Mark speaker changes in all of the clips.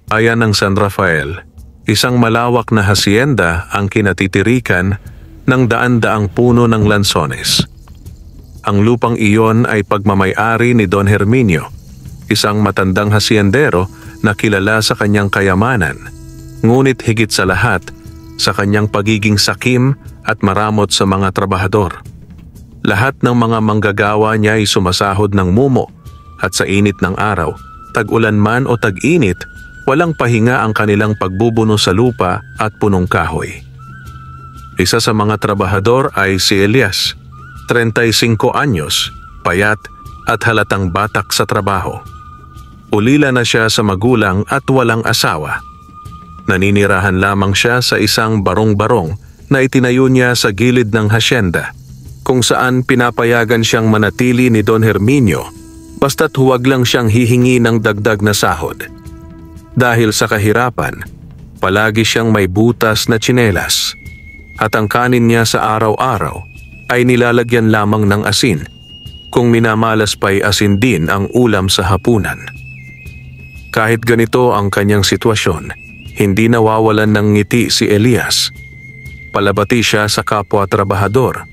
Speaker 1: Ayan ng San Rafael, isang malawak na hasyenda ang kinatitirikan ng daan-daang puno ng lansones. Ang lupang iyon ay pagmamay-ari ni Don Herminio, isang matandang hasyendero na kilala sa kanyang kayamanan, ngunit higit sa lahat sa kanyang pagiging sakim at maramot sa mga trabahador. Lahat ng mga manggagawa niya ay sumasahod ng mumo at sa init ng araw, tag-ulan man o tag-init, walang pahinga ang kanilang pagbubuno sa lupa at punong kahoy. Isa sa mga trabahador ay si Elias, 35 anyos, payat at halatang batak sa trabaho. Ulila na siya sa magulang at walang asawa. Naninirahan lamang siya sa isang barong-barong na itinayo niya sa gilid ng hasyenda, kung saan pinapayagan siyang manatili ni Don Herminio basta't huwag lang siyang hihingi ng dagdag na sahod. Dahil sa kahirapan, palagi siyang may butas na tsinelas at ang kanin niya sa araw-araw ay nilalagyan lamang ng asin, kung minamalas pa'y asin din ang ulam sa hapunan. Kahit ganito ang kanyang sitwasyon, hindi nawawalan ng ngiti si Elias. Palabati siya sa kapwa-trabahador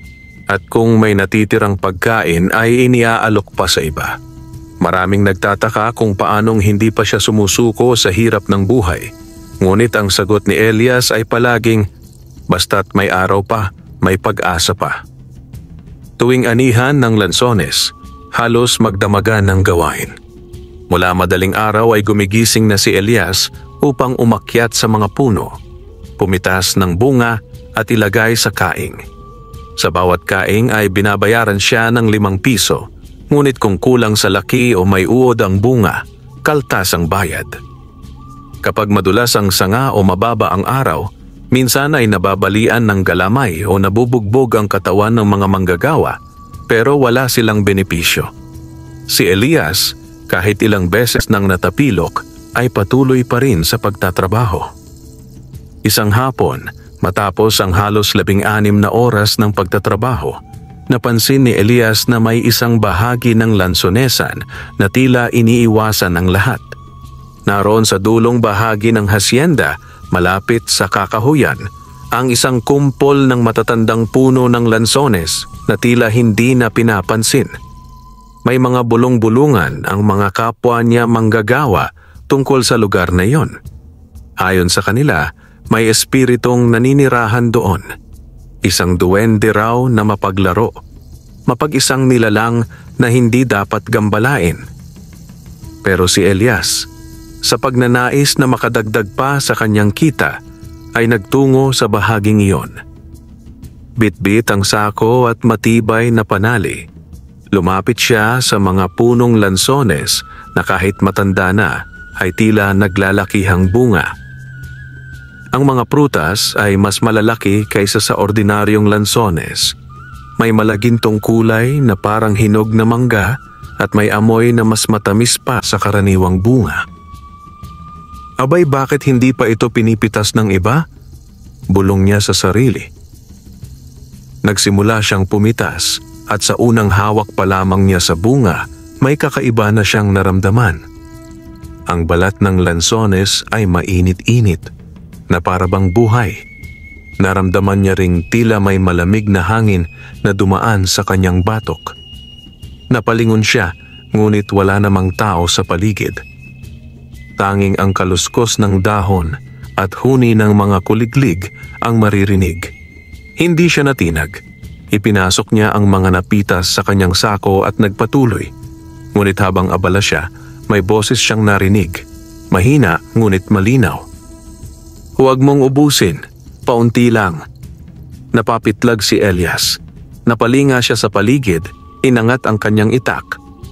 Speaker 1: at kung may natitirang pagkain ay iniaalok pa sa iba. Maraming nagtataka kung paanong hindi pa siya sumusuko sa hirap ng buhay. Ngunit ang sagot ni Elias ay palaging, basta't may araw pa, may pag-asa pa. Tuwing anihan ng lansones, halos magdamagan ng gawain. Mula madaling araw ay gumigising na si Elias upang umakyat sa mga puno, pumitas ng bunga at ilagay sa kaing. Sa bawat kaing ay binabayaran siya ng 5 piso, ngunit kung kulang sa laki o may uod ang bunga, kaltas ang bayad. Kapag madulas ang sanga o mababa ang araw, minsan ay nababalian ng galamay o nabubugbog ang katawan ng mga manggagawa, pero wala silang benepisyo. Si Elias, kahit ilang beses nang natapilok, ay patuloy pa rin sa pagtatrabaho. Isang hapon, matapos ang halos 16 na oras ng pagtatrabaho, napansin ni Elias na may isang bahagi ng lansonesan na tila iniiwasan ng lahat. Naroon sa dulong bahagi ng hasyenda, malapit sa kakahuyan, ang isang kumpol ng matatandang puno ng lansones na tila hindi na pinapansin. May mga bulong-bulungan ang mga kapwa niya manggagawa tungkol sa lugar na iyon. Ayon sa kanila, may espiritong naninirahan doon. Isang duwende raw na mapaglaro, mapag-isang nilalang na hindi dapat gambalain. Pero si Elias, sa pagnanais na makadagdag pa sa kanyang kita, ay nagtungo sa bahaging iyon. Bitbit ang sako at matibay na panali. Lumapit siya sa mga punong lansones na kahit matanda na ay tila naglalakihang bunga. Ang mga prutas ay mas malalaki kaysa sa ordinaryong lansones. May malagintong kulay na parang hinog na mangga at may amoy na mas matamis pa sa karaniwang bunga. Abay, bakit hindi pa ito pinipitas ng iba? Bulong niya sa sarili. Nagsimula siyang pumitas at sa unang hawak pa lamang niya sa bunga, may kakaiba na siyang naramdaman. Ang balat ng lansones ay mainit-init na parabang buhay. Naramdaman niya ring tila may malamig na hangin na dumaan sa kanyang batok. Napalingon siya, ngunit wala namang tao sa paligid. Tanging ang kaluskos ng dahon at huni ng mga kuliglig ang maririnig. Hindi siya natinag. Ipinasok niya ang mga napitas sa kanyang sako at nagpatuloy. Ngunit habang abala siya, may boses siyang narinig. Mahina ngunit malinaw. Huwag mong ubusin, paunti lang. Napapitlag si Elias. Napalinga siya sa paligid, inangat ang kanyang itak,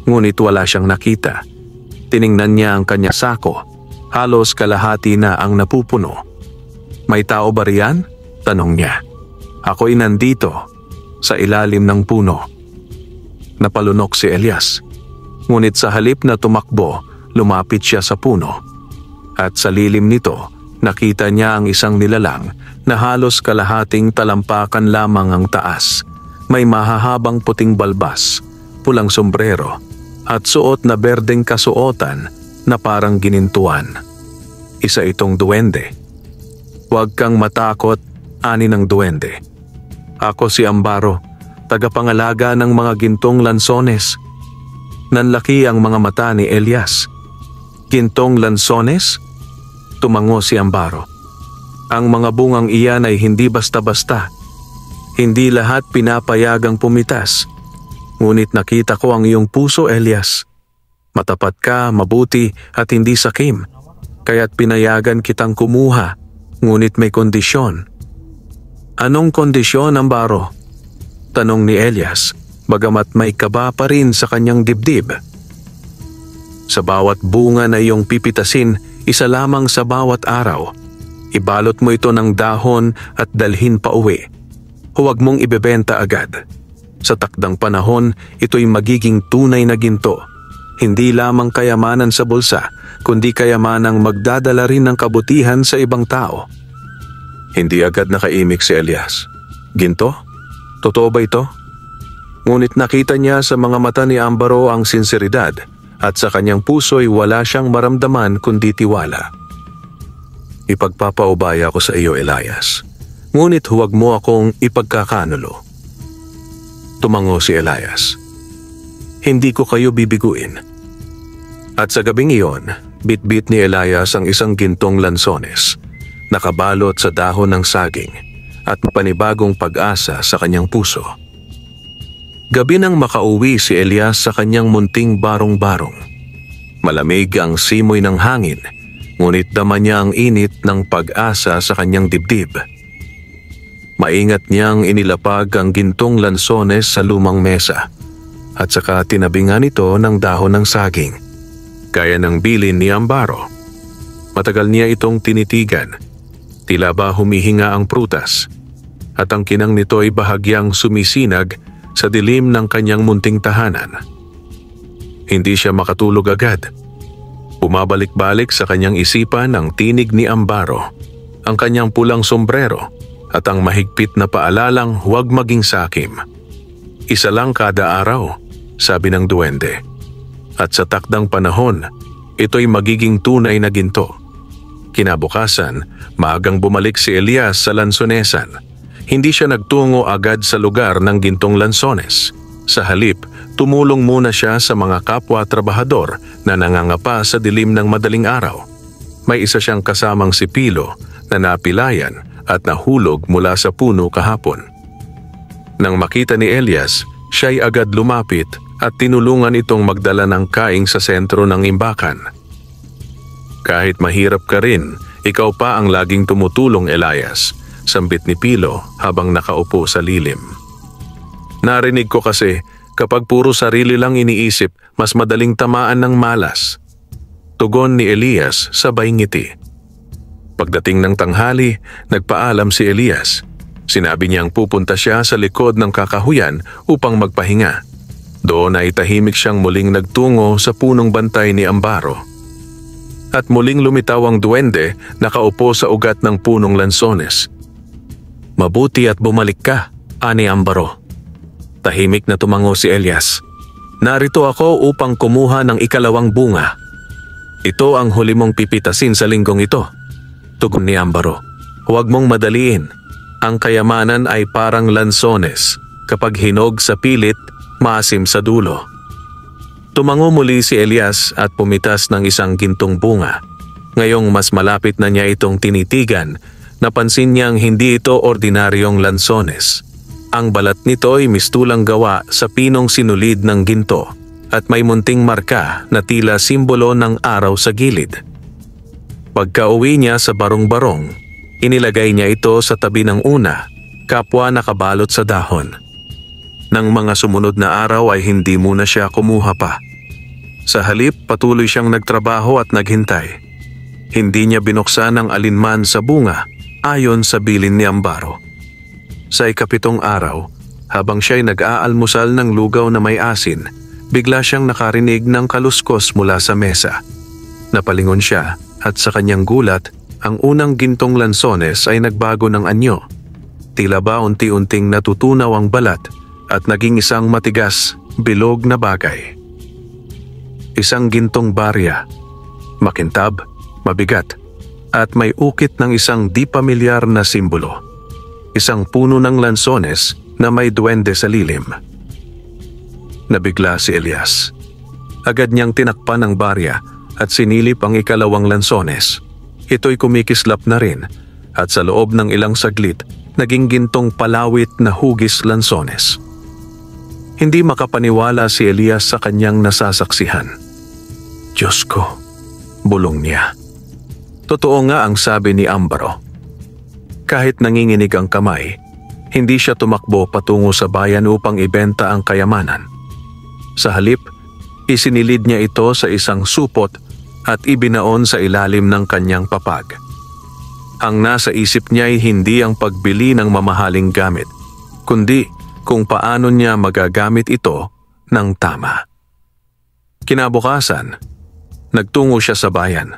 Speaker 1: ngunit wala siyang nakita. Tiningnan niya ang kanyang sako. Halos kalahati na ang napupuno. May tao ba riyan? Tanong niya. Ako'y nandito, sa ilalim ng puno. Napalunok si Elias. Ngunit sa halip na tumakbo, lumapit siya sa puno. At sa lilim nito, nakita niya ang isang nilalang na halos kalahating talampakan lamang ang taas. May mahahabang puting balbas, pulang sombrero, at suot na berdeng kasuotan na parang ginintuan. Isa itong duwende. Huwag kang matakot, ani ng duwende. Ako si Ambaro, tagapangalaga ng mga gintong lansones. Nanlaki ang mga mata ni Elias. Gintong lansones? Tumango si Ambaro. Ang mga bungang iyan ay hindi basta-basta. Hindi lahat pinapayagang pumitas. Ngunit nakita ko ang iyong puso, Elias. Matapat ka, mabuti at hindi sakim. Kaya't pinayagan kitang kumuha, ngunit may kondisyon. Anong kondisyon, Ambaro? Tanong ni Elias, bagamat may kaba pa rin sa kanyang dibdib. Sa bawat bunga na iyong pipitasin, isa lamang sa bawat araw. Ibalot mo ito ng dahon at dalhin pa uwi. Huwag mong ibebenta agad. Sa takdang panahon, ito'y magiging tunay na ginto. Hindi lamang kayamanan sa bulsa, kundi kayamanang magdadala rin ng kabutihan sa ibang tao. Hindi agad nakaimik si Elias. Ginto? Totoo ba ito? Ngunit nakita niya sa mga mata ni Ambaro ang sinseridad at sa kanyang puso'y wala siyang maramdaman kundi tiwala. Ipagpapaubaya ko sa iyo, Elias. Ngunit huwag mo akong ipagkakanulo. Tumango si Elias. Hindi ko kayo bibiguin. At sa gabing iyon, bitbit ni Elias ang isang gintong lansones, nakabalot sa dahon ng saging at panibagong pag-asa sa kanyang puso. Gabi nang makauwi si Elias sa kanyang munting barong-barong. Malamig ang simoy ng hangin, ngunit dama niya ang init ng pag-asa sa kanyang dibdib. Maingat niyang inilapag ang gintong lansones sa lumang mesa at saka tinabingan ito ng dahon ng saging, gaya ng bilin ni Ambaro. Matagal niya itong tinitigan, tila ba humihinga ang prutas, at ang kinang nito ay bahagyang sumisinag sa dilim ng kanyang munting tahanan. Hindi siya makatulog agad. Bumabalik-balik sa kanyang isipan ang tinig ni Ambaro, ang kanyang pulang sombrero at ang mahigpit na paalalang huwag maging sakim. Isa lang kada araw, sabi ng duwende. At sa takdang panahon, ito'y magiging tunay na ginto. Kinabukasan, maagang bumalik si Elias sa lansonesan. Hindi siya nagtungo agad sa lugar ng gintong lansones. Sa halip, tumulong muna siya sa mga kapwa-trabahador na nangangapa sa dilim ng madaling araw. May isa siyang kasamang si Pilo na napilayan at nahulog mula sa puno kahapon. Nang makita ni Elias, siya'y agad lumapit at tinulungan itong magdala ng kaing sa sentro ng imbakan. Kahit mahirap ka rin, ikaw pa ang laging tumutulong, Elias, sambit ni Pilo habang nakaupo sa lilim. Narinig ko kasi, kapag puro sarili lang iniisip, mas madaling tamaan ng malas. Tugon ni Elias sabay ngiti. Pagdating ng tanghali, nagpaalam si Elias. Sinabi niyang pupunta siya sa likod ng kakahuyan upang magpahinga. Doon ay tahimik siyang muling nagtungo sa punong bantay ni Ambaro. At muling lumitaw ang duwende, nakaupo sa ugat ng punong lansones. Mabuti at bumalik ka, ani Ambaro. Tahimik na tumango si Elias. Narito ako upang kumuha ng ikalawang bunga. Ito ang huli mong pipitasin sa linggong ito, tugon ni Ambaro. Huwag mong madaliin. Ang kayamanan ay parang lansones. Kapag hinog sa pilit, maasim sa dulo. Tumango muli si Elias at pumitas ng isang gintong bunga. Ngayong mas malapit na niya itong tinitigan, napansin niyang hindi ito ordinaryong lansones. Ang balat nito ay mistulang gawa sa pinong sinulid ng ginto at may munting marka na tila simbolo ng araw sa gilid. Pagka-uwi niya sa barong-barong, inilagay niya ito sa tabi ng una, kapwa nakabalot sa dahon. Nang mga sumunod na araw ay hindi muna siya kumuha pa. Sa halip, patuloy siyang nagtrabaho at naghintay. Hindi niya binuksan ang alinman sa bunga ayon sa bilin ni Ambaro. Sa ikapitong araw, habang siya'y nag-aalmusal ng lugaw na may asin, bigla siyang nakarinig ng kaluskos mula sa mesa. Napalingon siya at sa kanyang gulat, ang unang gintong lansones ay nagbago ng anyo. Tila ba unti-unting natutunaw ang balat at naging isang matigas, bilog na bagay. Isang gintong barya, makintab, mabigat, at may ukit ng isang di pamilyar na simbolo. Isang puno ng lansones na may duwende sa lilim. Nabigla si Elias. Agad niyang tinakpan ang barya at sinilip ang ikalawang lansones. Ito'y kumikislap na rin at sa loob ng ilang saglit, naging gintong palawit na hugis lansones. Hindi makapaniwala si Elias sa kanyang nasasaksihan. Diyos ko, bulong niya. Totoo nga ang sabi ni Ambaro. Kahit nanginginig ang kamay, hindi siya tumakbo patungo sa bayan upang ibenta ang kayamanan. Sa halip, isinilid niya ito sa isang supot at ibinaon sa ilalim ng kanyang papag. Ang nasa isip niya ay hindi ang pagbili ng mamahaling gamit, kundi kung paano niya magagamit ito ng tama. Kinabukasan, nagtungo siya sa bayan.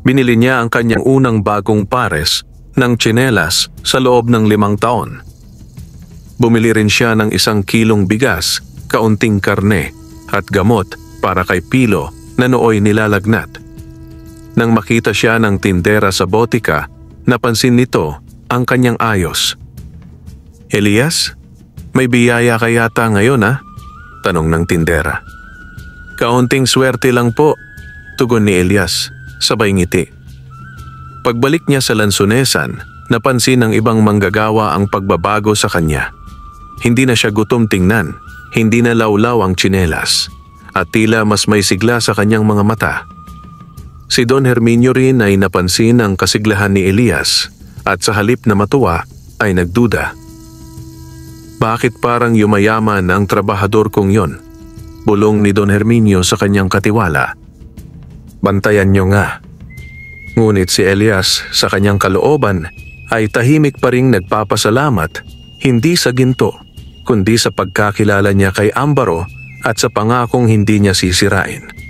Speaker 1: Binili niya ang kanyang unang bagong pares ng tsinelas sa loob ng 5 taon. Bumili rin siya ng 1 kilong bigas, kaunting karne at gamot para kay Pilo na nooy nilalagnat. Nang makita siya ng tindera sa botika, napansin nito ang kanyang ayos. Elias, may biyaya ka yata ngayon ha? Tanong ng tindera. Kaunting swerte lang po, tugon ni Elias, sabay ngiti. Pagbalik niya sa lansonesan, napansin ng ibang manggagawa ang pagbabago sa kanya. Hindi na siya gutom tingnan, hindi na lawlaw ang tsinelas, at tila mas may sigla sa kanyang mga mata. Si Don Herminio rin ay napansin ang kasiglahan ni Elias at sa halip na matuwa ay nagduda. Bakit parang yumayaman ang trabahador kong yon? Bulong ni Don Herminio sa kanyang katiwala. Bantayan niyo nga. Ngunit si Elias sa kanyang kalooban ay tahimik pa ring nagpapasalamat, hindi sa ginto, kundi sa pagkakilala niya kay Ambaro at sa pangakong hindi niya sisirain.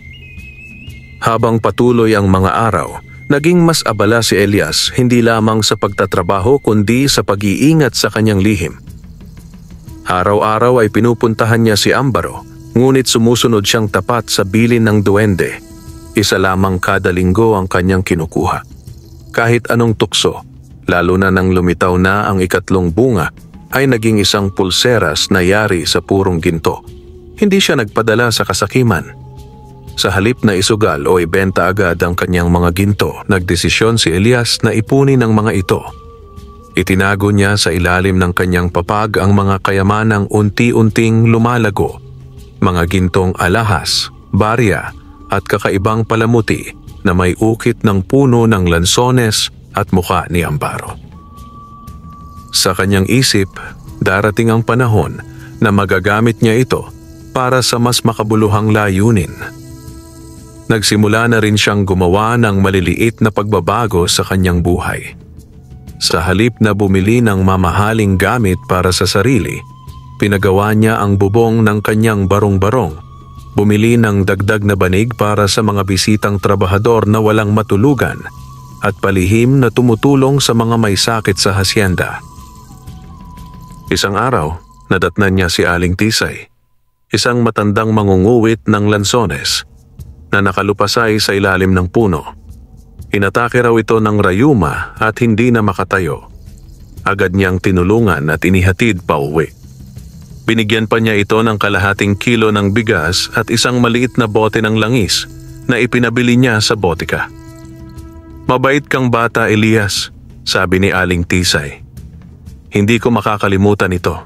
Speaker 1: Habang patuloy ang mga araw, naging mas abala si Elias hindi lamang sa pagtatrabaho kundi sa pag-iingat sa kanyang lihim. Araw-araw ay pinupuntahan niya si Ambaro, ngunit sumusunod siyang tapat sa bilin ng duwende. Isa lamang kada linggo ang kanyang kinukuha. Kahit anong tukso, lalo na nang lumitaw na ang 3 bunga, ay naging isang pulseras na yari sa purong ginto. Hindi siya nagpadala sa kasakiman. Sa halip na isugal o ibenta agad ang kanyang mga ginto, nagdesisyon si Elias na ipunin ang mga ito. Itinago niya sa ilalim ng kanyang papag ang mga kayamanang unti-unting lumalago, mga gintong alahas, barya at kakaibang palamuti na may ukit ng puno ng lansones at mukha ni Ambaro. Sa kanyang isip, darating ang panahon na magagamit niya ito para sa mas makabuluhang layunin. Nagsimula na rin siyang gumawa ng maliliit na pagbabago sa kanyang buhay. Sa halip na bumili ng mamahaling gamit para sa sarili, pinagawa niya ang bubong ng kanyang barong-barong. Bumili ng dagdag na banig para sa mga bisitang trabahador na walang matulugan at palihim na tumutulong sa mga may sakit sa hasyenda. Isang araw, nadatnan niya si Aling Tisay, isang matandang mangunguwit ng lansones na nakalupasay sa ilalim ng puno. Inatake raw ito ng rayuma at hindi na makatayo. Agad niyang tinulungan at inihatid pa uwi. Binigyan pa niya ito ng 1/2 kilo ng bigas at isang maliit na bote ng langis na ipinabili niya sa botika. Mabait kang bata, Elias, sabi ni Aling Tisay. Hindi ko makakalimutan ito.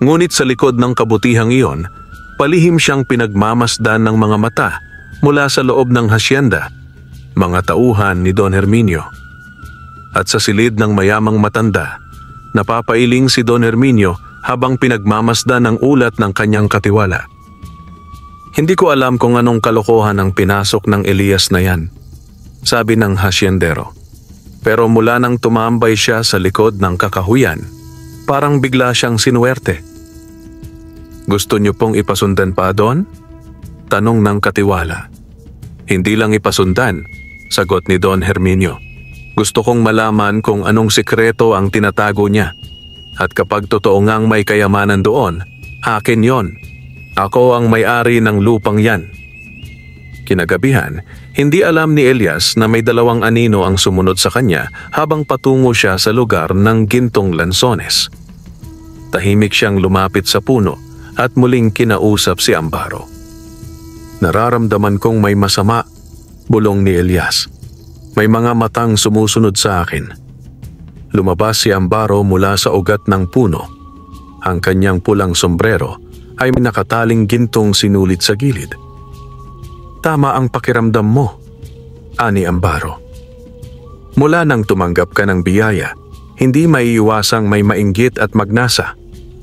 Speaker 1: Ngunit sa likod ng kabutihang iyon, palihim siyang pinagmamasdan ng mga mata mula sa loob ng hasyenda, mga tauhan ni Don Herminio. At sa silid ng mayamang matanda, napapailing si Don Herminio habang pinagmamasdan ang ulat ng kanyang katiwala. Hindi ko alam kung anong kalokohan ang pinasok ng Elias na yan, sabi ng hasyendero. Pero mula nang tumambay siya sa likod ng kakahuyan, parang bigla siyang sinuwerte. Gusto niyo pong ipasundan pa doon? Tanong ng katiwala. Hindi lang ipasundan, sagot ni Don Herminio. Gusto kong malaman kung anong sikreto ang tinatago niya. At kapag totoo ngang may kayamanan doon, akin yon. Ako ang may-ari ng lupang yan. Kinagabihan, Hindi alam ni Elias na may 2 anino ang sumunod sa kanya habang patungo siya sa lugar ng gintong lansones. Tahimik siyang lumapit sa puno at muling kinausap si Ambaro. "Nararamdaman kong may masama," bulong ni Elias. "May mga matang sumusunod sa akin." Lumabas si Ambaro mula sa ugat ng puno. Ang kanyang pulang sombrero ay may nakataling gintong sinulit sa gilid. "Tama ang pakiramdam mo," ani Ambaro. "Mula nang tumanggap ka ng biyaya, hindi maiiwasang may mainggit at magnasa.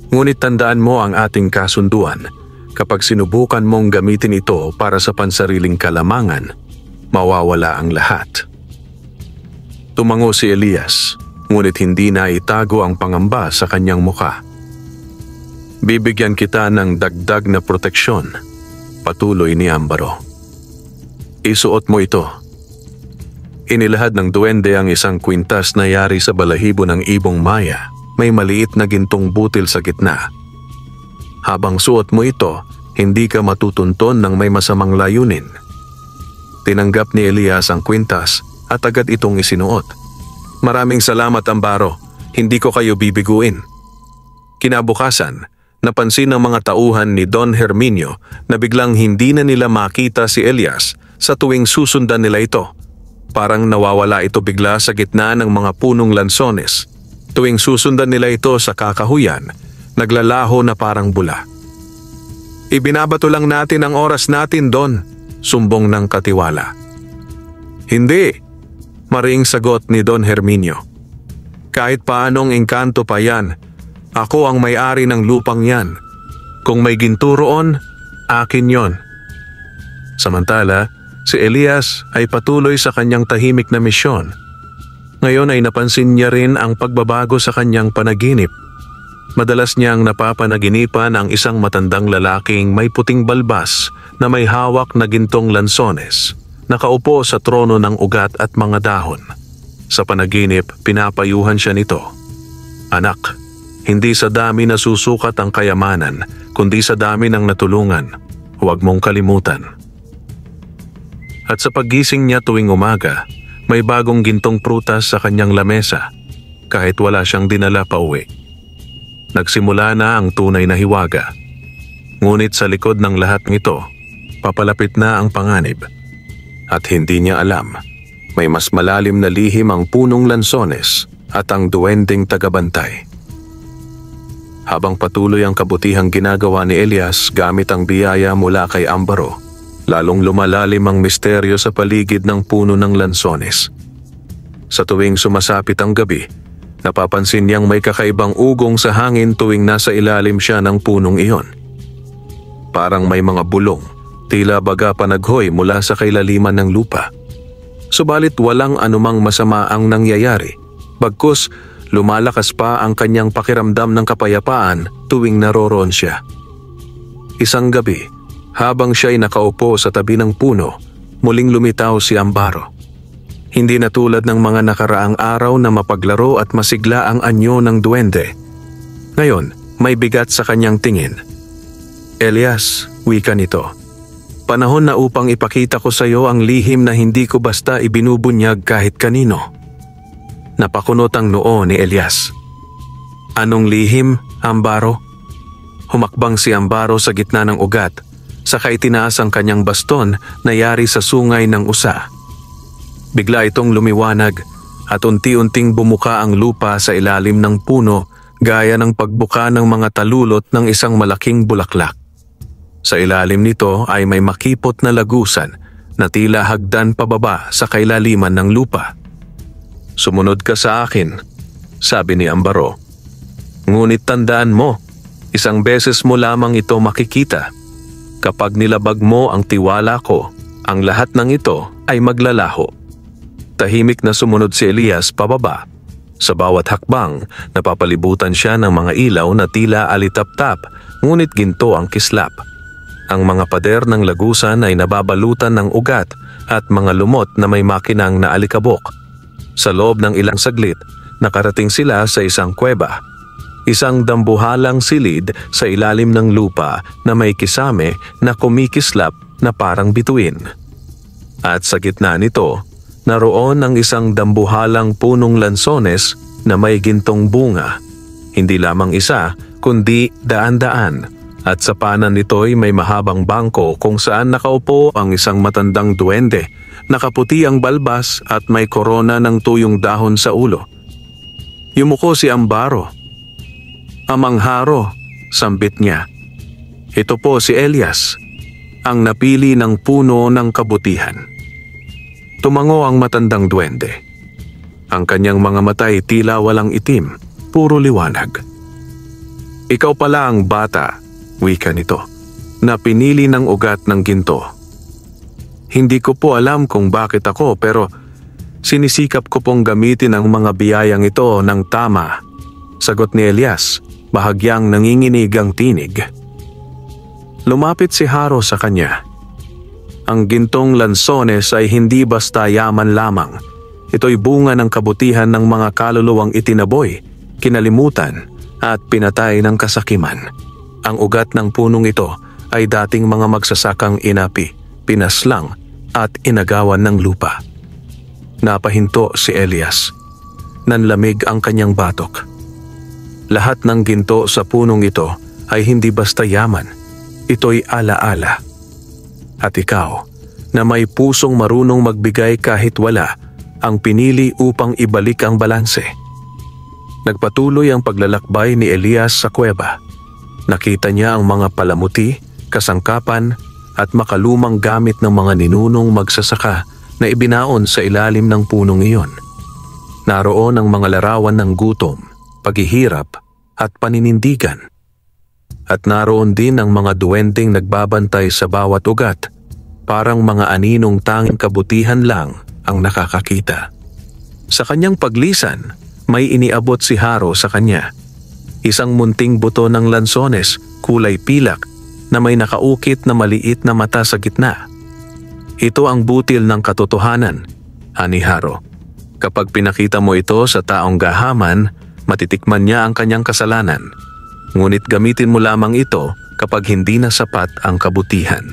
Speaker 1: Ngunit tandaan mo ang ating kasunduan. Kapag sinubukan mong gamitin ito para sa pansariling kalamangan, mawawala ang lahat." Tumango si Elias, ngunit hindi na itago ang pangamba sa kanyang muka. "Bibigyan kita ng dagdag na proteksyon," patuloy ni Ambaro. "Isuot mo ito." Inilahad ng duwende ang isang kwintas na yari sa balahibo ng ibong maya. May maliit na gintong butil sa gitna. Habang suot mo ito, hindi ka matutunton ng may masamang layunin. Tinanggap ni Elias ang kwintas at agad itong isinuot. "Maraming salamat, Ambaro. Hindi ko kayo bibiguin." Kinabukasan, napansin ng mga tauhan ni Don Herminio na biglang hindi na nila makita si Elias sa tuwing susundan nila ito. Parang nawawala ito bigla sa gitna ng mga punong lansones. Tuwing susundan nila ito sa kakahuyan, naglalaho na parang bula. "Ibinabato lang natin ang oras natin, Don," sumbong ng katiwala. "Hindi," maring sagot ni Don Herminio. "Kahit paanong engkanto pa yan, ako ang may-ari ng lupang yan. Kung may ginto roon, akin yon." Samantala, si Elias ay patuloy sa kanyang tahimik na misyon. Ngayon ay napansin niya rin ang pagbabago sa kanyang panaginip. Madalas niyang napapanaginipan ang isang matandang lalaking may puting balbas na may hawak na gintong lansones, nakaupo sa trono ng ugat at mga dahon. Sa panaginip, pinapayuhan siya nito. "Anak, hindi sa dami nasusukat ang kayamanan, kundi sa dami ng natulungan. Huwag mong kalimutan." At sa paggising niya tuwing umaga, may bagong gintong prutas sa kanyang lamesa, kahit wala siyang dinala pa uwi. Nagsimula na ang tunay na hiwaga. Ngunit sa likod ng lahat nito, papalapit na ang panganib. At hindi niya alam, may mas malalim na lihim ang punong lansones at ang duwending tagabantay. Habang patuloy ang kabutihang ginagawa ni Elias gamit ang biyaya mula kay Ambaro, lalong lumalalim ang misteryo sa paligid ng puno ng lansones. Sa tuwing sumasapit ang gabi, napapansin niyang may kakaibang ugong sa hangin tuwing nasa ilalim siya ng punong iyon. Parang may mga bulong, tila baga panaghoy mula sa kailaliman ng lupa. Subalit walang anumang masama ang nangyayari, bagkus lumalakas pa ang kanyang pakiramdam ng kapayapaan tuwing naroroon siya. Isang gabi, habang siya'y nakaupo sa tabi ng puno, muling lumitaw si Ambaro. Hindi na tulad ng mga nakaraang araw na mapaglaro at masigla ang anyo ng duwende. Ngayon, may bigat sa kanyang tingin. "Elias," wika nito, "panahon na upang ipakita ko sa iyo ang lihim na hindi ko basta ibinubunyag kahit kanino." Napakunot ang noo ni Elias. "Anong lihim, Ambaro?" Humakbang si Ambaro sa gitna ng ugat, saka itinaas ang kanyang baston na yari sa sungay ng usa. Bigla itong lumiwanag at unti-unting bumuka ang lupa sa ilalim ng puno gaya ng pagbuka ng mga talulot ng isang malaking bulaklak. Sa ilalim nito ay may makipot na lagusan na tila hagdan pababa sa kailaliman ng lupa. "Sumunod ka sa akin," sabi ni Ambaro. "Ngunit tandaan mo, isang beses mo lamang ito makikita. Kapag nilabag mo ang tiwala ko, ang lahat ng ito ay maglalaho." Tahimik na sumunod si Elias pababa. Sa bawat hakbang, napapalibutan siya ng mga ilaw na tila alitap-tap, ngunit ginto ang kislap. Ang mga pader ng lagusan ay nababalutan ng ugat at mga lumot na may makinang na alikabok. Sa loob ng ilang saglit, nakarating sila sa isang kuweba. Isang dambuhalang silid sa ilalim ng lupa na may kisame na kumikislap na parang bituin. At sa gitna nito, naroon ang isang dambuhalang punong lansones na may gintong bunga. Hindi lamang isa, kundi daan-daan. At sa panan nito'y may mahabang bangko kung saan nakaupo ang isang matandang duwende. Nakaputi ang balbas at may korona ng tuyong dahon sa ulo. Yumuko si Ambaro. Amang Haro, sambit niya. Ito po si Elias, ang napili ng puno ng kabutihan. Tumango ang matandang duwende. Ang kanyang mga matay tila walang itim, puro liwanag. Ikaw pala ang bata, wika nito, na pinili ng ugat ng ginto. Hindi ko po alam kung bakit ako pero sinisikap ko pong gamitin ang mga biyayang ito ng tama. Sagot ni Elias, bahagyang nanginginig ang tinig. Lumapit si Haro sa kanya. Ang gintong lansones ay hindi basta yaman lamang. Ito'y bunga ng kabutihan ng mga kaluluwang itinaboy, kinalimutan at pinatay ng kasakiman. Ang ugat ng punong ito ay dating mga magsasakang inapi, pinaslang at inagawan ng lupa. Napahinto si Elias. Nanlamig ang kanyang batok. Lahat ng ginto sa punong ito ay hindi basta yaman. Ito'y alaala. At ikaw, na may pusong marunong magbigay kahit wala, ang pinili upang ibalik ang balanse. Nagpatuloy ang paglalakbay ni Elias sa kuweba. Nakita niya ang mga palamuti, kasangkapan at makalumang gamit ng mga ninunong magsasaka na ibinaon sa ilalim ng punong iyon. Naroon ang mga larawan ng gutom, paghihirap at paninindigan. At naroon din ang mga duwending nagbabantay sa bawat ugat, parang mga aninong tanging kabutihan lang ang nakakakita. Sa kanyang paglisan, may iniabot si Haro sa kanya. Isang munting buto ng lansones, kulay pilak, na may nakaukit na maliit na mata sa gitna. Ito ang butil ng katotohanan, ani Haro. Kapag pinakita mo ito sa taong gahaman, matitikman niya ang kanyang kasalanan. Ngunit gamitin mo lamang ito kapag hindi na sapat ang kabutihan.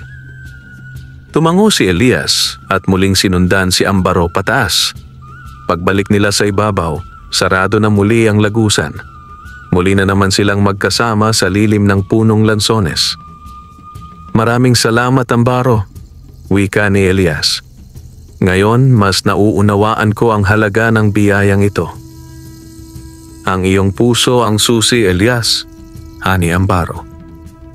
Speaker 1: Tumango si Elias at muling sinundan si Ambaro pataas. Pagbalik nila sa ibabaw, sarado na muli ang lagusan. Muli na naman silang magkasama sa lilim ng punong lansones. Maraming salamat, Ambaro, wika ni Elias. Ngayon, mas nauunawaan ko ang halaga ng biyayang ito. Ang iyong puso ang susi, Elias, ani Ambaro.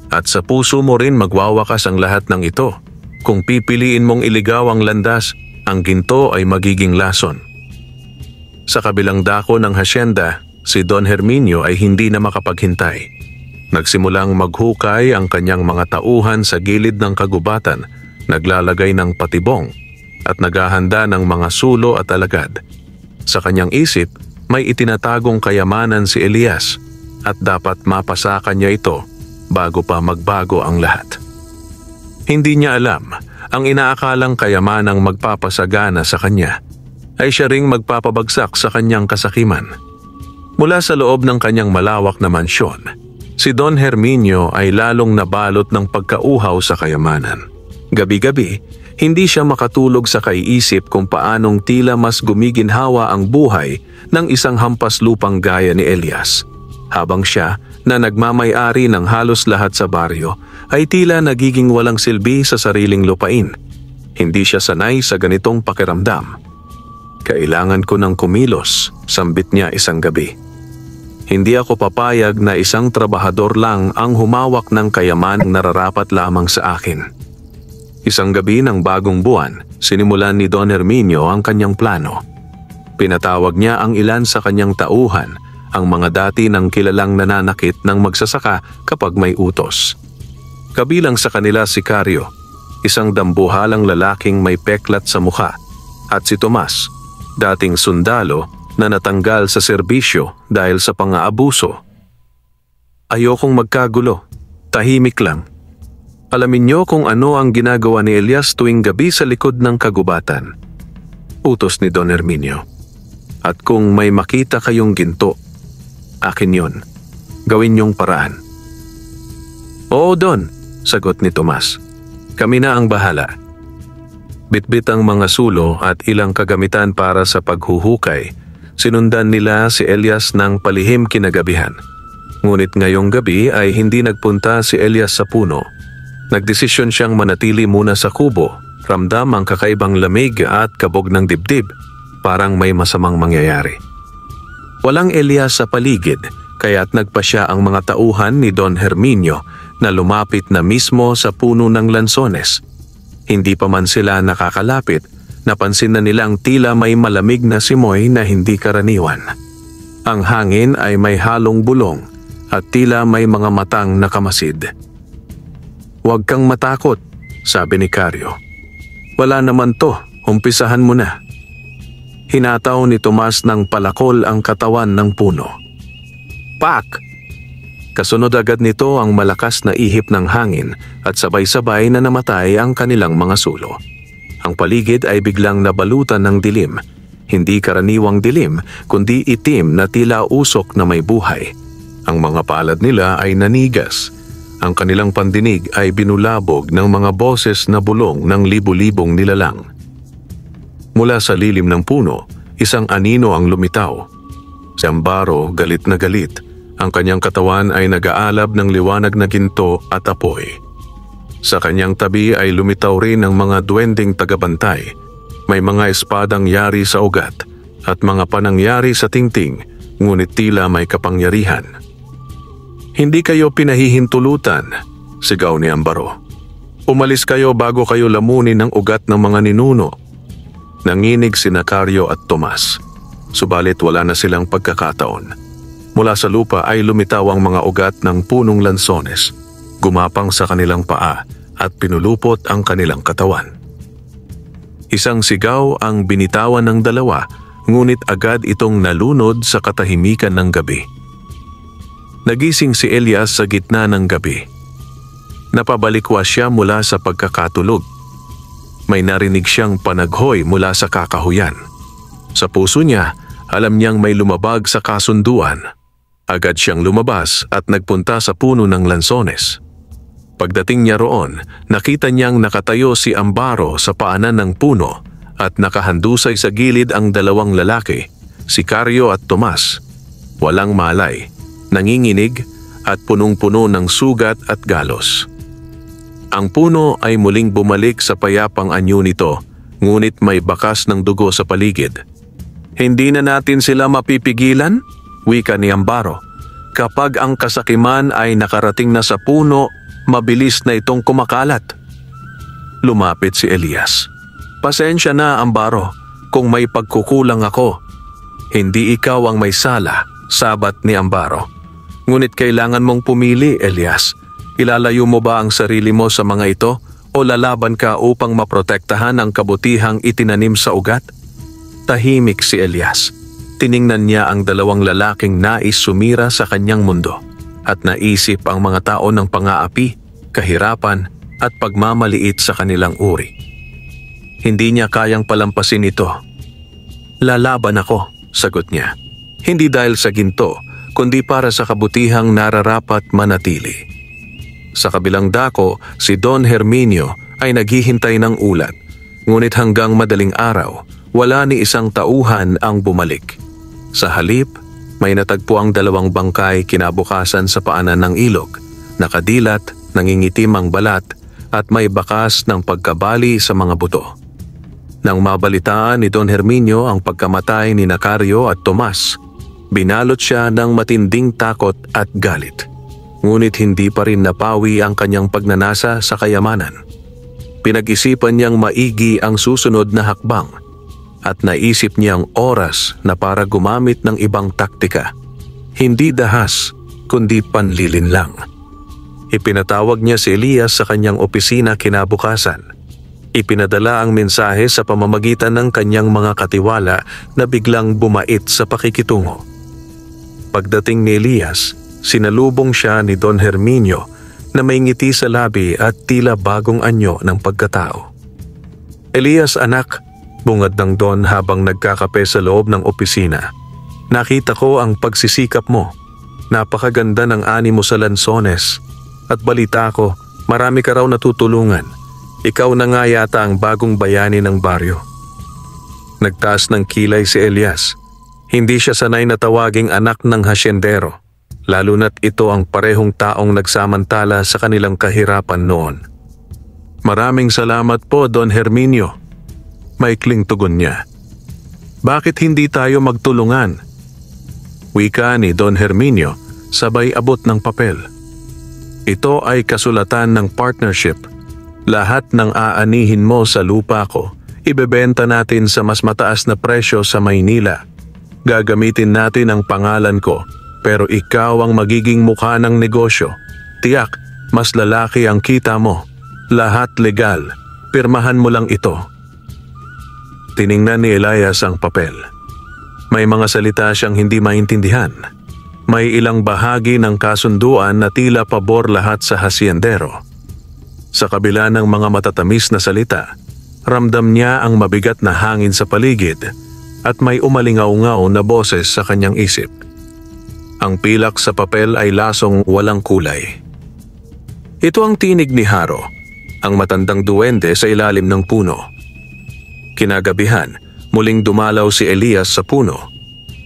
Speaker 1: At sa puso mo rin magwawakas ang lahat ng ito. Kung pipiliin mong iligaw ang landas, ang ginto ay magiging lason. Sa kabilang dako ng hasyenda, si Don Herminio ay hindi na makapaghintay. Nagsimulang maghukay ang kanyang mga tauhan sa gilid ng kagubatan, naglalagay ng patibong at naghahanda ng mga sulo at alagad. Sa kanyang isip, may itinatagong kayamanan si Elias at dapat mapasakan niya ito bago pa magbago ang lahat. Hindi niya alam, ang inaakalang kayamanang magpapasagana sa kanya ay siya ring magpapabagsak sa kanyang kasakiman. Mula sa loob ng kanyang malawak na mansyon, si Don Herminio ay lalong nabalot ng pagkauhaw sa kayamanan. Gabi-gabi, hindi siya makatulog sa kaiisip kung paanong tila mas gumiginhawa ang buhay ng isang hampas lupang gaya ni Elias. Habang siya, na nagmamay-ari ng halos lahat sa baryo, ay tila nagiging walang silbi sa sariling lupain. Hindi siya sanay sa ganitong pakiramdam. Kailangan ko ng kumilos, sambit niya isang gabi. Hindi ako papayag na isang trabahador lang ang humawak ng kayamanang nararapat lamang sa akin. Isang gabi ng bagong buwan, sinimulan ni Don Herminio ang kanyang plano. Pinatawag niya ang ilan sa kanyang tauhan, ang mga dati ng kilalang nananakit ng magsasaka kapag may utos. Kabilang sa kanila si Cario, isang dambuhalang lalaking may peklat sa mukha, at si Tomas, dating sundalo na natanggal sa serbisyo dahil sa pang-aabuso. Ayokong magkagulo, tahimik lang. Alamin niyo kung ano ang ginagawa ni Elias tuwing gabi sa likod ng kagubatan. Utos ni Don Herminio. At kung may makita kayong ginto, akin yon. Gawin niyong paraan. Oo, Don, sagot ni Tomas. Kami na ang bahala. Bitbit ang mga sulo at ilang kagamitan para sa paghuhukay. Sinundan nila si Elias ng palihim kinagabihan. Ngunit ngayong gabi ay hindi nagpunta si Elias sa puno. Nagdesisyon siyang manatili muna sa kubo. Ramdam ang kakaibang lamig at kabog ng dibdib. Parang may masamang mangyayari. Walang Elias sa paligid, kaya't nagpa siya ang mga tauhan ni Don Herminio na lumapit na mismo sa puno ng lansones. Hindi pa man sila nakakalapit, napansin na nilang tila may malamig na simoy na hindi karaniwan. Ang hangin ay may halong bulong at tila may mga matang nakamasid. "Huwag kang matakot," sabi ni Caryo. "Wala naman to, umpisahan mo na." Hinataw ni Tomas ng palakol ang katawan ng puno. Pak! Kasunod agad nito ang malakas na ihip ng hangin at sabay-sabay na namatay ang kanilang mga sulo. Ang paligid ay biglang nabalutan ng dilim. Hindi karaniwang dilim, kundi itim na tila usok na may buhay. Ang mga palad nila ay nanigas. Ang kanilang pandinig ay binulabog ng mga boses na bulong ng libu-libong nilalang. Mula sa lilim ng puno, isang anino ang lumitaw. Si Ambaro galit na galit. Ang kanyang katawan ay nag-aalab ng liwanag na ginto at apoy. Sa kanyang tabi ay lumitaw rin ang mga duwending tagabantay. May mga espadang yari sa ugat at mga panangyari sa tingting, ngunit tila may kapangyarihan. "Hindi kayo pinahihintulutan," sigaw ni Ambaro. "Umalis kayo bago kayo lamunin ng ugat ng mga ninuno." Nanginig sina Caryo at Tomas. Subalit wala na silang pagkakataon. Mula sa lupa ay lumitaw ang mga ugat ng punong lansones, gumapang sa kanilang paa at pinulupot ang kanilang katawan. Isang sigaw ang binitawan ng dalawa, ngunit agad itong nalunod sa katahimikan ng gabi. Nagising si Elias sa gitna ng gabi. Napabalikwas siya mula sa pagkakatulog. May narinig siyang panaghoy mula sa kakahuyan. Sa puso niya, alam niyang may lumabag sa kasunduan. Agad siyang lumabas at nagpunta sa puno ng lansones. Pagdating niya roon, nakita niyang nakatayo si Ambaro sa paanan ng puno at nakahandusay sa gilid ang dalawang lalaki, si Caryo at Tomas. Walang malay, nanginginig at punong-puno ng sugat at galos. Ang puno ay muling bumalik sa payapang anyo nito, ngunit may bakas ng dugo sa paligid. "Hindi na natin sila mapipigilan?" wika ni Ambaro. "Kapag ang kasakiman ay nakarating na sa puno, mabilis na itong kumakalat." Lumapit si Elias. "Pasensya na, Ambaro, kung may pagkukulang ako. Hindi ikaw ang may sala," sabat ni Ambaro. "Ngunit kailangan mong pumili, Elias. Ilalayo mo ba ang sarili mo sa mga ito o lalaban ka upang maprotektahan ang kabutihang itinanim sa ugat?" Tahimik si Elias. Tiningnan niya ang dalawang lalaking nais sumira sa kanyang mundo at naisip ang mga tao ng pang-aapi, kahirapan at pagmamaliit sa kanilang uri. Hindi niya kayang palampasin ito. "Lalaban ako," sagot niya. "Hindi dahil sa ginto, kundi para sa kabutihang nararapat manatili." Sa kabilang dako, si Don Herminio ay naghihintay ng ulat, ngunit hanggang madaling araw, wala ni isang tauhan ang bumalik. Sa halip, may natagpo ang dalawang bangkay kinabukasan sa paanan ng ilog, nakadilat, nangingitim ang balat at may bakas ng pagkabali sa mga buto. Nang mabalitaan ni Don Herminio ang pagkamatay ni Caryo at Tomas, binalot siya ng matinding takot at galit. Ngunit hindi pa rin napawi ang kanyang pagnanasa sa kayamanan. Pinag-isipan niyang maigi ang susunod na hakbang at naisip niyang oras na para gumamit ng ibang taktika. Hindi dahas, kundi panlilin lang. Ipinatawag niya si Elias sa kanyang opisina kinabukasan. Ipinadala ang mensahe sa pamamagitan ng kanyang mga katiwala na biglang bumait sa pakikitungo. Pagdating ni Elias, sinalubong siya ni Don Herminio na may ngiti sa labi at tila bagong anyo ng pagkatao. "Elias, anak," bungad ng Don habang nagkakape sa loob ng opisina. "Nakita ko ang pagsisikap mo. Napakaganda ng ani mo sa lansones. At balita ko, marami ka raw natutulungan. Ikaw na nga yata ang bagong bayani ng baryo. Nagtaas ng kilay si Elias. Hindi siya sanay na tawaging anak ng hasyendero, lalo na't ito ang parehong taong nagsamantala sa kanilang kahirapan noon. Maraming salamat po, Don Herminio. Maikling tugon niya. Bakit hindi tayo magtulungan? Wika ni Don Herminio sabay abot ng papel. Ito ay kasulatan ng partnership. Lahat ng aanihin mo sa lupa ko, ibebenta natin sa mas mataas na presyo sa Maynila. Gagamitin natin ang pangalan ko, pero ikaw ang magiging mukha ng negosyo. Tiyak, mas lalaki ang kita mo. Lahat legal. Pirmahan mo lang ito. Tiningnan ni Elias ang papel. May mga salita siyang hindi maintindihan. May ilang bahagi ng kasunduan na tila pabor lahat sa hasyendero. Sa kabila ng mga matatamis na salita, ramdam niya ang mabigat na hangin sa paligid at may umalingaw-ngaw na boses sa kanyang isip. Ang pilak sa papel ay lasong walang kulay. Ito ang tinig ni Haro, ang matandang duwende sa ilalim ng puno. Kinagabihan, muling dumalaw si Elias sa puno.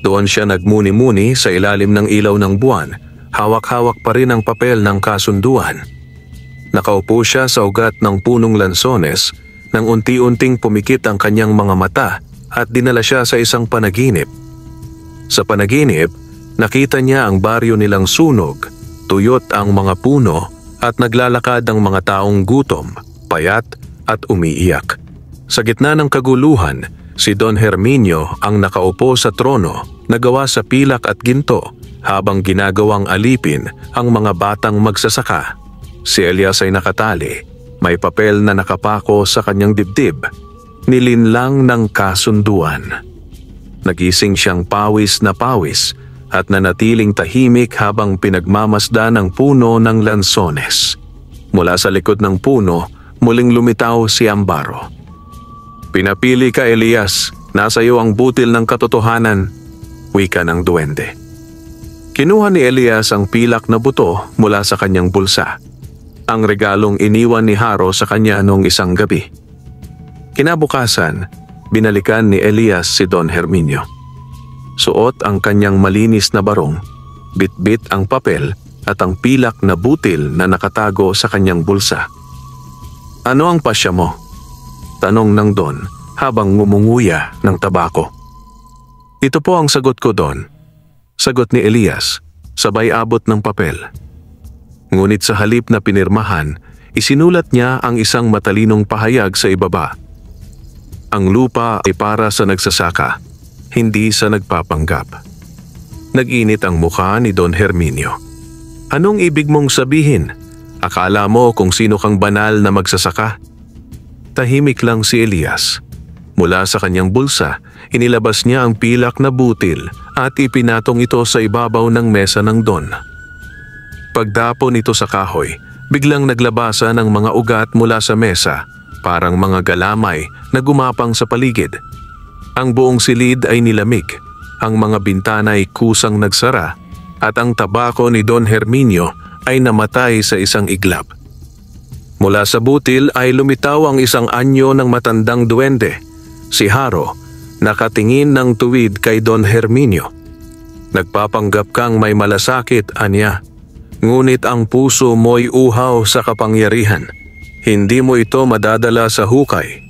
Speaker 1: Doon siya nagmuni-muni sa ilalim ng ilaw ng buwan, hawak-hawak pa rin ang papel ng kasunduan. Nakaupo siya sa ugat ng punong lansones nang unti-unting pumikit ang kanyang mga mata at dinala siya sa isang panaginip. Sa panaginip, nakita niya ang baryo nilang sunog, tuyot ang mga puno at naglalakad ang mga taong gutom, payat at umiiyak. Sa gitna ng kaguluhan, si Don Herminio ang nakaupo sa trono na gawa sa pilak at ginto habang ginagawang alipin ang mga batang magsasaka. Si Elias ay nakatali, may papel na nakapako sa kanyang dibdib, nilinlang ng kasunduan. Nagising siyang pawis na pawis at nanatiling tahimik habang pinagmamasdan ang puno ng lansones. Mula sa likod ng puno, muling lumitaw si Ambaro. Pinapili ka, Elias. Nasa iyo ang butil ng katotohanan, wika ng duwende. Kinuha ni Elias ang pilak na buto mula sa kanyang bulsa. Ang regalong iniwan ni Haro sa kanya noong isang gabi. Kinabukasan, binalikan ni Elias si Don Herminio. Suot ang kanyang malinis na barong, bitbit ang papel at ang pilak na butil na nakatago sa kanyang bulsa. Ano ang pasya mo? Tanong ng Don habang ngumunguya ng tabako. Ito po ang sagot ko, Don. Sagot ni Elias, sabay abot ng papel. Ngunit sa halip na pinirmahan, isinulat niya ang isang matalinong pahayag sa ibaba. Ang lupa ay para sa nagsasaka, hindi sa nagpapanggap. Nag-init ang mukha ni Don Herminio. Anong ibig mong sabihin? Akala mo kung sino kang banal na magsasaka? Tahimik lang si Elias. Mula sa kanyang bulsa, inilabas niya ang pilak na butil at ipinatong ito sa ibabaw ng mesa ng Don. Pagdapo nito sa kahoy, biglang naglabasa ng mga ugat mula sa mesa, parang mga galamay na gumapang sa paligid. Ang buong silid ay nilamig, ang mga bintana ay kusang nagsara, at ang tabako ni Don Herminio ay namatay sa isang iglap. Mula sa butil ay lumitaw ang isang anyo ng matandang duwende, si Haro, nakatingin ng tuwid kay Don Herminio. Nagpapanggap kang may malasakit, anya. Ngunit ang puso mo'y uhaw sa kapangyarihan. Hindi mo ito madadala sa hukay.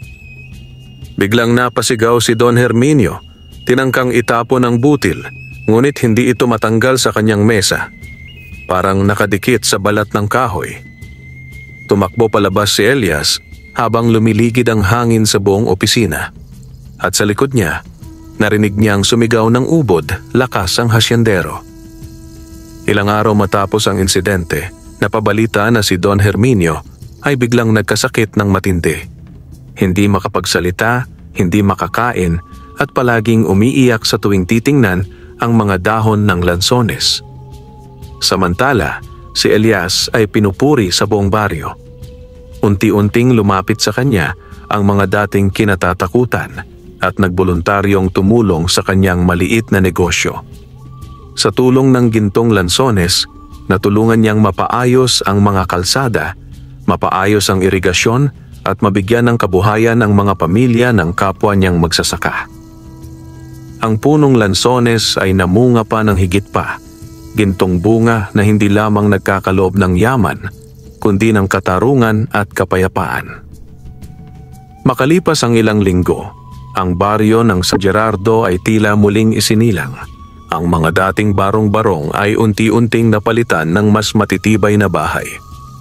Speaker 1: Biglang napasigaw si Don Herminio. Tinangkang itapon ang butil, ngunit hindi ito matanggal sa kanyang mesa. Parang nakadikit sa balat ng kahoy. Tumakbo palabas si Elias habang lumiligid ang hangin sa buong opisina. At sa likod niya, narinig niyang sumigaw ng ubod, lakas ang hasyendero. Ilang araw matapos ang insidente, napabalita na si Don Herminio ay biglang nagkasakit ng matindi. Hindi makapagsalita, hindi makakain at palaging umiiyak sa tuwing titingnan ang mga dahon ng lansones. Samantala, si Elias ay pinupuri sa buong baryo. Unti-unting lumapit sa kanya ang mga dating kinatatakutan at nagboluntaryong tumulong sa kanyang maliit na negosyo. Sa tulong ng gintong lansones, natulungan niyang mapaayos ang mga kalsada, mapaayos ang irigasyon at mabigyan ng kabuhayan ang mga pamilya ng kapwa niyang magsasaka. Ang punong lansones ay namunga pa ng higit pa, gintong bunga na hindi lamang nagkakaloob ng yaman, kundi ng katarungan at kapayapaan. Makalipas ang ilang linggo, ang baryo ng San Gerardo ay tila muling isinilang. Ang mga dating barong-barong ay unti-unting napalitan ng mas matitibay na bahay.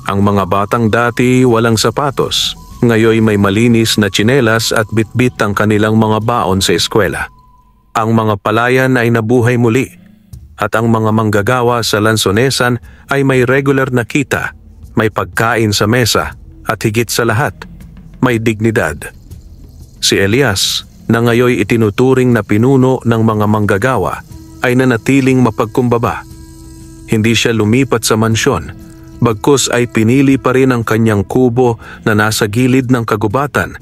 Speaker 1: Ang mga batang dati walang sapatos, ngayon may malinis na tsinelas at bitbit ang kanilang mga baon sa eskwela. Ang mga palayan ay nabuhay muli, at ang mga manggagawa sa Lansonesan ay may regular na kita, may pagkain sa mesa, at higit sa lahat, may dignidad. Si Elias, na ngayon itinuturing na pinuno ng mga manggagawa, ay nanatiling mapagkumbaba. Hindi siya lumipat sa mansyon, bagkus ay pinili pa rin ang kanyang kubo na nasa gilid ng kagubatan,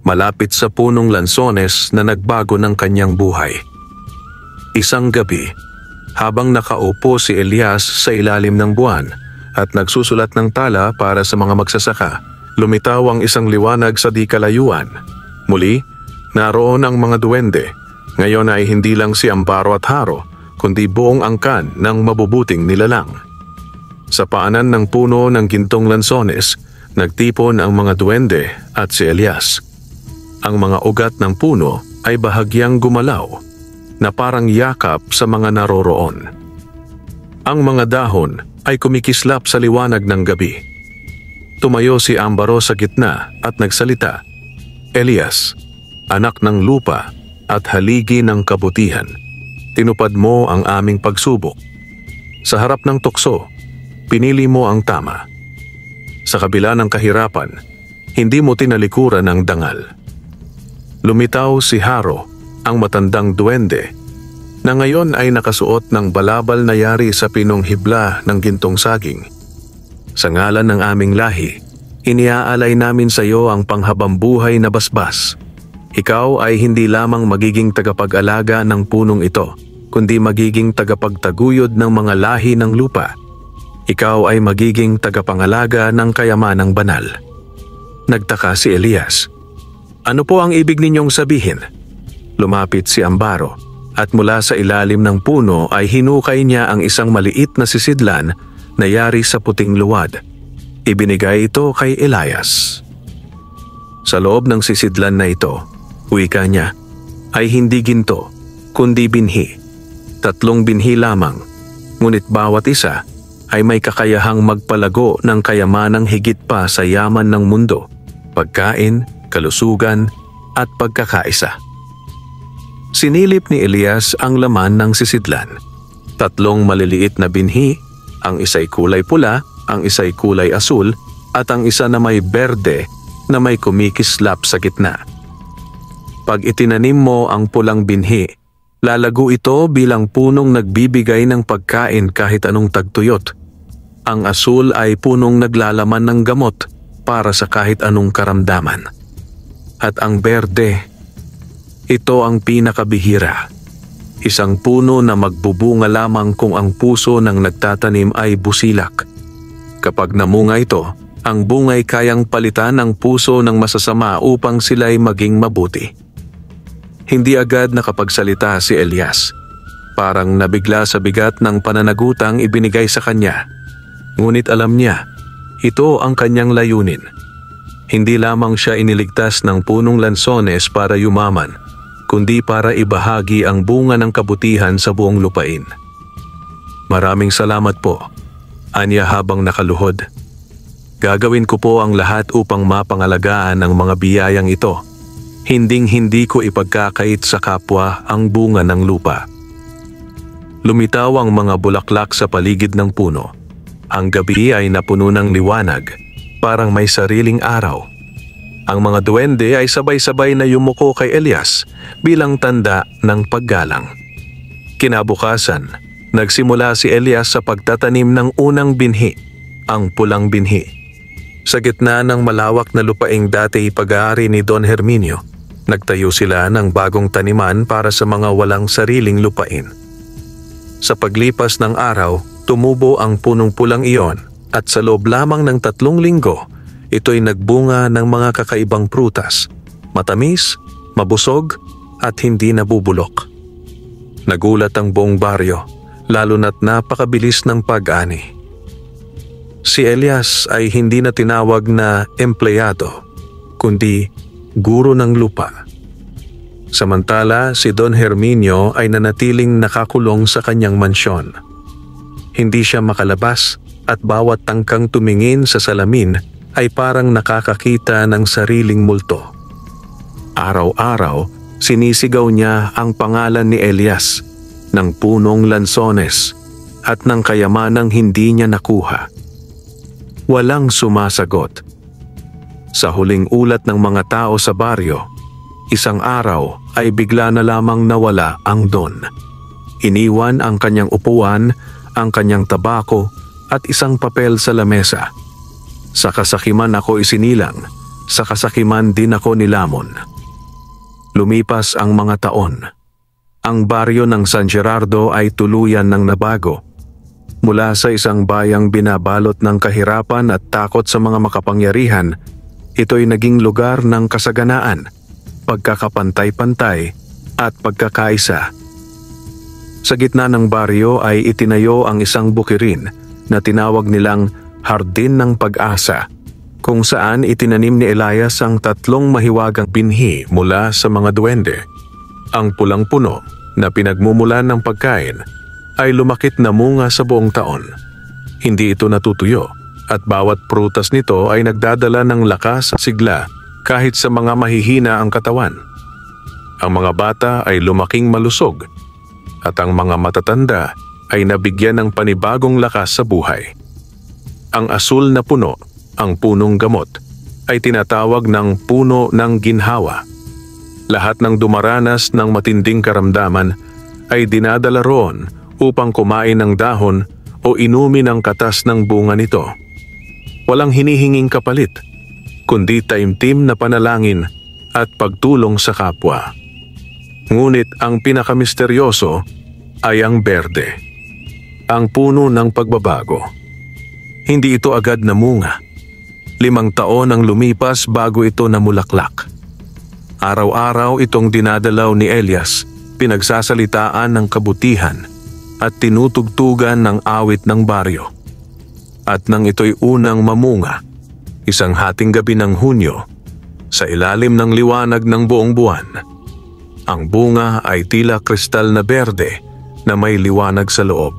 Speaker 1: malapit sa punong lansones na nagbago ng kanyang buhay. Isang gabi, habang nakaupo si Elias sa ilalim ng buwan at nagsusulat ng tala para sa mga magsasaka, lumitaw ang isang liwanag sa di kalayuan. Muli, naroon ang mga duwende. Ngayon ay hindi lang si Amparo at Haro, kundi buong angkan ng mabubuting nilalang. Sa paanan ng puno ng gintong lansones, nagtipon ang mga duwende at si Elias. Ang mga ugat ng puno ay bahagyang gumalaw, na parang yakap sa mga naroroon. Ang mga dahon ay kumikislap sa liwanag ng gabi. Tumayo si Ambaro sa gitna at nagsalita, "Elias, anak ng lupa at haligi ng kabutihan, tinupad mo ang aming pagsubok. Sa harap ng tukso, pinili mo ang tama. Sa kabila ng kahirapan, hindi mo tinalikuran ang dangal." Lumitaw si Haro, ang matandang duwende, na ngayon ay nakasuot ng balabal na yari sa pinong hibla ng gintong saging. "Sa ngalan ng aming lahi, iniaalay namin sa iyo ang panghabambuhay na basbas. Ikaw ay hindi lamang magiging tagapag-alaga ng punong ito, kundi magiging tagapagtaguyod ng mga lahi ng lupa. Ikaw ay magiging tagapangalaga ng kayamanang banal." Nagtaka si Elias. "Ano po ang ibig ninyong sabihin?" Lumapit si Ambaro at mula sa ilalim ng puno ay hinukay niya ang isang maliit na sisidlan na yari sa puting luwad. Ibinigay ito kay Elias. Sa loob ng sisidlan na ito, wika niya, ay hindi ginto, kundi binhi. 3 binhi lamang, ngunit bawat isa ay may kakayahang magpalago ng kayamanang higit pa sa yaman ng mundo, pagkain, kalusugan, at pagkakaisa. Sinilip ni Elias ang laman ng sisidlan. 3 maliliit na binhi, ang isa'y kulay pula, ang isa'y kulay asul, at ang isa na may berde na may kumikislap sa gitna. Pag itinanim mo ang pulang binhi, lalago ito bilang punong nagbibigay ng pagkain kahit anong tagtuyot. Ang asul ay punong naglalaman ng gamot para sa kahit anong karamdaman. At ang berde, ito ang pinakabihira. Isang puno na magbubunga lamang kung ang puso ng nagtatanim ay busilak. Kapag namunga ito, ang bungay kayang palitan ang puso ng masasama upang sila'y maging mabuti. Hindi agad nakapagsalita si Elias. Parang nabigla sa bigat ng pananagutang ibinigay sa kanya. Ngunit alam niya, ito ang kanyang layunin. Hindi lamang siya iniligtas ng punong lansones para yumaman, kundi para ibahagi ang bunga ng kabutihan sa buong lupain. "Maraming salamat po," anya habang nakaluhod. "Gagawin ko po ang lahat upang mapangalagaan ang mga biyayang ito. Hinding-hindi ko ipagkakait sa kapwa ang bunga ng lupa." Lumitaw ang mga bulaklak sa paligid ng puno. Ang gabi ay napuno ng liwanag, parang may sariling araw. Ang mga duwende ay sabay-sabay na yumuko kay Elias bilang tanda ng paggalang. Kinabukasan, nagsimula si Elias sa pagtatanim ng unang binhi, ang pulang binhi. Sa gitna ng malawak na lupaing dati pag-aari ni Don Herminio, nagtayo sila ng bagong taniman para sa mga walang sariling lupain. Sa paglipas ng araw, tumubo ang punong pulang iyon at sa loob lamang ng 3 linggo, ito'y nagbunga ng mga kakaibang prutas, matamis, mabusog at hindi nabubulok. Nagulat ang buong baryo, lalo na't napakabilis ng pag-ani. Si Elias ay hindi na tinawag na empleyado, kundi guro ng lupa. Samantala, si Don Herminio ay nanatiling nakakulong sa kanyang mansyon. Hindi siya makalabas at bawat tangkang tumingin sa salamin ay parang nakakakita ng sariling multo. Araw-araw, sinisigaw niya ang pangalan ni Elias ng punong lansones at ng kayamanang hindi niya nakuha. Walang sumasagot. Sa huling ulat ng mga tao sa baryo, isang araw ay bigla na lamang nawala ang Don. Iniwan ang kanyang upuan, ang kanyang tabako at isang papel sa lamesa. Sa kasakiman ako isinilang, sa kasakiman din ako nilamon. Lumipas ang mga taon. Ang baryo ng San Gerardo ay tuluyan ng nabago. Mula sa isang bayang binabalot ng kahirapan at takot sa mga makapangyarihan, ito'y naging lugar ng kasaganaan, pagkakapantay-pantay at pagkakaisa. Sa gitna ng baryo ay itinayo ang isang bukirin na tinawag nilang Hardin ng Pag-asa, kung saan itinanim ni Elias ang 3 mahiwagang binhi mula sa mga duwende. Ang pulang puno na pinagmumulan ng pagkain ay lumakit na munga sa buong taon. Hindi ito natutuyo at bawat prutas nito ay nagdadala ng lakas at sigla kahit sa mga mahihina ang katawan. Ang mga bata ay lumaking malusog at ang mga matatanda ay nabigyan ng panibagong lakas sa buhay. Ang asul na puno, ang punong gamot, ay tinatawag ng puno ng ginhawa. Lahat ng dumaranas ng matinding karamdaman ay dinadala roon upang kumain ng dahon o inumin ang katas ng bunga nito. Walang hinihinging kapalit, kundi taimtim na panalangin at pagtulong sa kapwa. Ngunit ang pinakamisteryoso ay ang berde, ang puno ng pagbabago. Hindi ito agad namunga. 5 taon ang lumipas bago ito namulaklak. Araw-araw itong dinadalaw ni Elias, pinagsasalitaan ng kabutihan at tinutugtugan ng awit ng baryo. At nang ito'y unang mamunga, isang hating gabi ng Hunyo, sa ilalim ng liwanag ng buong buwan, ang bunga ay tila kristal na berde na may liwanag sa loob.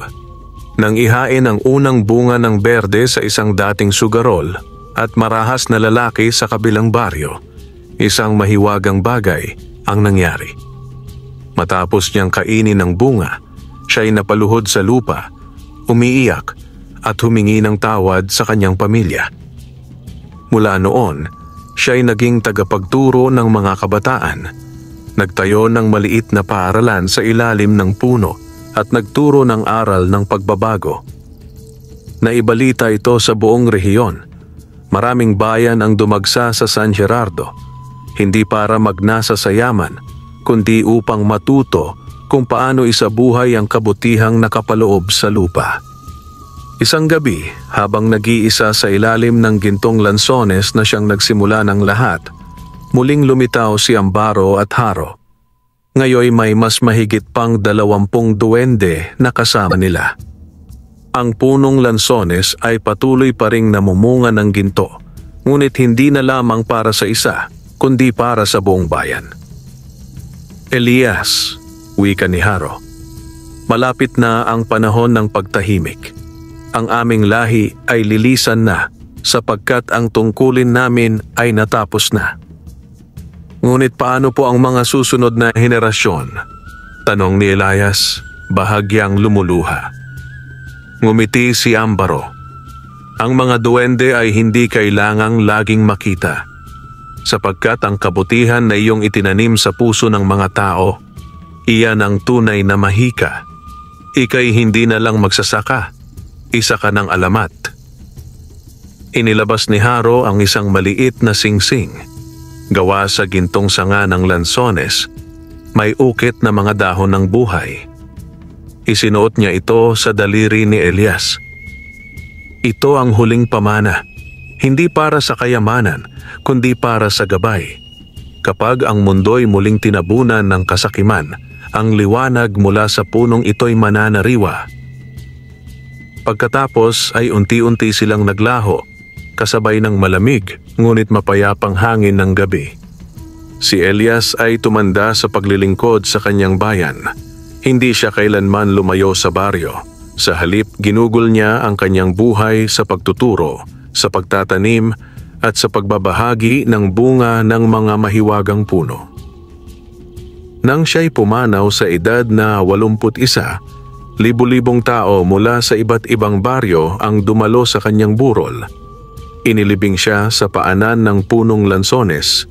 Speaker 1: Nang ihain ang unang bunga ng berde sa isang dating sugarol at marahas na lalaki sa kabilang baryo, isang mahiwagang bagay ang nangyari. Matapos niyang kainin ng bunga, siya'y napaluhod sa lupa, umiiyak at humingi ng tawad sa kanyang pamilya. Mula noon, siya'y naging tagapagturo ng mga kabataan, nagtayo ng maliit na paaralan sa ilalim ng puno at nagturo ng aral ng pagbabago. Naibalita ito sa buong rehiyon. Maraming bayan ang dumagsa sa San Gerardo, hindi para magnasa sa yaman, kundi upang matuto kung paano isabuhay ang kabutihang nakapaloob sa lupa. Isang gabi, habang nag-iisa sa ilalim ng gintong lansones na siyang nagsimula ng lahat, muling lumitaw si Ambaro at Haro. Ngayoy may mas mahigit pang 20 duwende na kasama nila. Ang punong lansones ay patuloy pa ring namumunga ng ginto, ngunit hindi na lamang para sa isa, kundi para sa buong bayan. Elias, wika ni Haro, malapit na ang panahon ng pagtahimik. Ang aming lahi ay lilisan na sapagkat ang tungkulin namin ay natapos na. Ngunit paano po ang mga susunod na henerasyon? Tanong ni Elias, bahagyang lumuluha. Ngumiti si Ambaro. Ang mga duwende ay hindi kailangang laging makita, sapagkat ang kabutihan na iyong itinanim sa puso ng mga tao, iyan ang tunay na mahika. Ika'y hindi na lang magsasaka, isa ka ng alamat. Inilabas ni Haro ang isang maliit na singsing, gawa sa gintong sanga ng lansones, may ukit na mga dahon ng buhay. Isinuot niya ito sa daliri ni Elias. Ito ang huling pamana. Hindi para sa kayamanan, kundi para sa gabay. Kapag ang mundo'y muling tinabunan ng kasakiman, ang liwanag mula sa punong ito'y mananariwa. Pagkatapos ay unti-unti silang naglaho, kasabay ng malamig ngunit mapayapang hangin ng gabi. Si Elias ay tumanda sa paglilingkod sa kanyang bayan. Hindi siya kailanman lumayo sa baryo. Sa halip, ginugol niya ang kanyang buhay sa pagtuturo, sa pagtatanim at sa pagbabahagi ng bunga ng mga mahiwagang puno. Nang siya'y pumanaw sa edad na 81, libu-libong tao mula sa iba't ibang baryo ang dumalo sa kanyang burol. Inilibing siya sa paanan ng punong lansones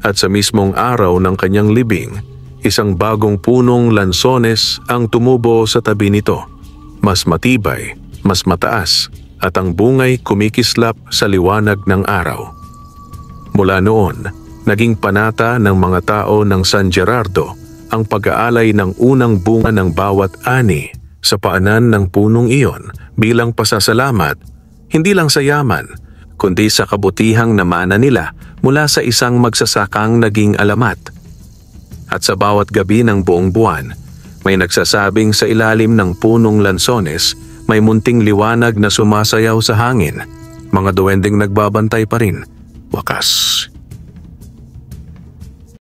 Speaker 1: at sa mismong araw ng kanyang libing, isang bagong punong lansones ang tumubo sa tabi nito. Mas matibay, mas mataas, at ang bungay kumikislap sa liwanag ng araw. Mula noon, naging panata ng mga tao ng San Gerardo ang pag-aalay ng unang bunga ng bawat ani sa paanan ng punong iyon bilang pasasalamat, hindi lang sa yaman, kundi sa kabutihang namana nila mula sa isang magsasakang naging alamat. At sa bawat gabi ng buong buwan, may nagsasabing sa ilalim ng punong lansones may munting liwanag na sumasayaw sa hangin. Mga duwending nagbabantay pa rin. Wakas,